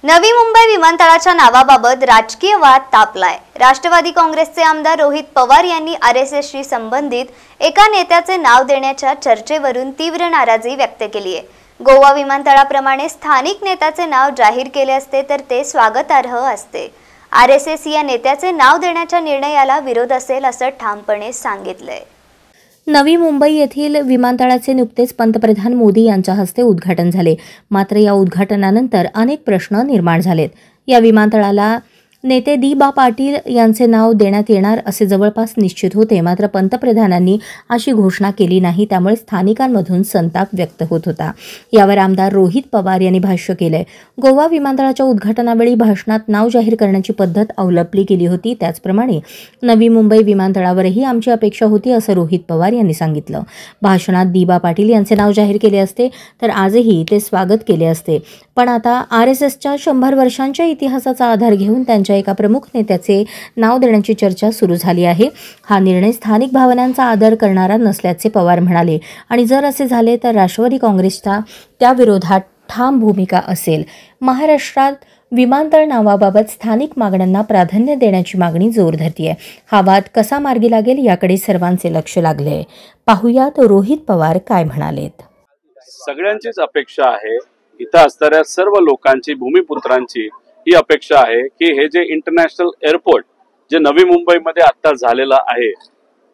नवी मुंबई विमानतळाच्या नावाबाबत राजकीय वाद तापलाय। राष्ट्रवादी काँग्रेसचे आमदार रोहित पवार यांनी आरएसएसशी संबंधित एका नेत्याचे नाव देण्याच्या चर्चेवरून तीव्र नाराजी व्यक्त केली आहे। गोवा विमानतळाप्रमाणे स्थानिक नेत्याचे नाव जाहीर केले असते तर ते स्वागतार्ह असते। आरएसएस या नेत्याचे नाव देण्याच्या निर्णयाला विरोध असेल असं ठामपणे सांगितलंय। नवी मुंबई येथील विमानतळाचे नुकतेच पंतप्रधान मोदी यांच्या हस्ते उद्घाटन झाले। मात्र या उद्घाटनानंतर अनेक प्रश्न निर्माण झालेत। या विमानतळाला नेते दी.बा. पाटील यांचे नाव देण्यात येणार असे जवळपास निश्चित होते। मात्र पंतप्रधानांनी अशी घोषणा केली नाही, त्यामुळे स्थानिकांमधून संताप व्यक्त होत होता। यावर आमदार रोहित पवार यांनी भाष्य केले। गोवा विमानतळाच्या उद्घाटनावेळी भाषणात नाव जाहीर करण्याची पद्धत अवलंबली गेली होती, त्याचप्रमाणे नवी मुंबई विमानतळावरही आमची अपेक्षा होती असं रोहित पवार यांनी सांगितलं। भाषणात दी.बा. पाटील यांचे नाव जाहीर केले असते तर आजही ते स्वागत केले असते, पण आता आरएसएसच्या 100 वर्षांच्या इतिहासाचा आधार घेऊन त्यांच्या एका प्रमुख नेत्याचे नाव देण्याची चर्चा सुरू झाली आहे। हा निर्णय स्थानिक भावनांचा आदर करणारा नसल्याचे पवार म्हणाले आणि जर असे झाले तर राष्ट्रवादी काँग्रेसच्या त्या विरोधात ठाम भूमिका असेल। महाराष्ट्रात विमानतळ नावाबाबत स्थानिक मागण्यांना प्राधान्य देण्याची मागणी जोर धरतीये। हा वाद कसा मार्गी लागेल याकडे सर्वांचे लक्ष लागले। पाहुयात रोहित पवार काय म्हणालेत। सगळ्यांचीच अपेक्षा आहे, इथं असणाऱ्या सर्व लोकांची, भूमिपुत्रांची ही अपेक्षा आहे की हे जे इंटरनॅशनल एअरपोर्ट जे नवी मुंबईमध्ये आता झालेलं आहे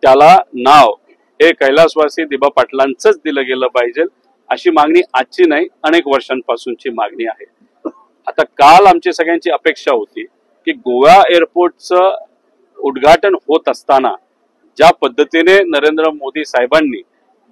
त्याला नाव हे कैलासवासी दी.बा. पाटलांचंच दिलं गेलं पाहिजे, अशी मागणी आजची नाही, अनेक वर्षांपासूनची मागणी आहे। आता काल आमची सगळ्यांची अपेक्षा होती की गोवा एअरपोर्टचं उद्घाटन होत असताना ज्या पद्धतीने नरेंद्र मोदी साहेबांनी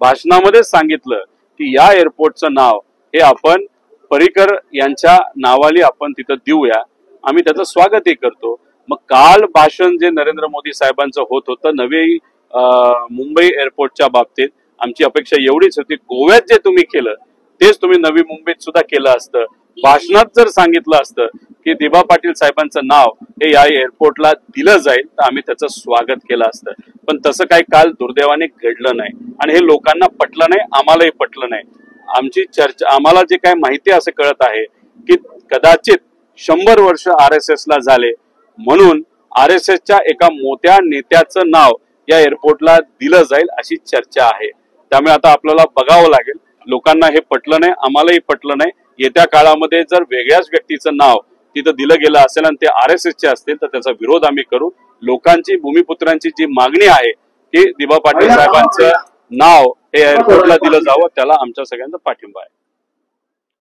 भाषणामध्ये सांगितलं की या एअरपोर्टचं नाव हे आपण पर्रिकर यांच्या नावाली आपण तिथं देऊया, आम्ही त्याचं स्वागतही करतो। मग काल भाषण जे नरेंद्र मोदी साहेबांचं होत होतं नवी मुंबई एअरपोर्टच्या बाबतीत, आमची अपेक्षा एवढीच होती गोव्यात जे तुम्ही केलं तेच तुम्ही नवी मुंबईत सुद्धा केलं असतं। भाषणात जर सांगितलं असतं की दी.बा. पाटील साहेबांचं नाव हे या एअरपोर्टला दिलं जाईल तर आम्ही त्याचं स्वागत केलं असतं, पण तसं काही काल दुर्दैवाने घडलं नाही आणि हे लोकांना पटलं नाही, आम्हालाही पटलं नाही। आमची चर्चा, आम्हाला जे काय माहिती असं कळत आहे की कदाचित 100 वर्ष आरएसएसला झाले म्हणून आरएसएसच्या एका मोठ्या नेत्याचं नाव या एअरपोर्टला दिलं जाईल अशी चर्चा आहे। त्यामुळे आता आपल्याला बघावं लागेल, लोकांना हे पटलं नाही, आम्हालाही पटलं नाही। येत्या काळामध्ये जर वेगळ्याच व्यक्तीचं नाव तिथं दिलं गेलं असेल आणि ते आरएसएसचे असतील तर त्याचा विरोध आम्ही करू। लोकांची, भूमिपुत्रांची जी मागणी आहे की दी.बा. पाटील साहेबांचं नाव हे एअरपोर्टला दिलं जावं, त्याला आमच्या सगळ्यांचा पाठिंबा आहे।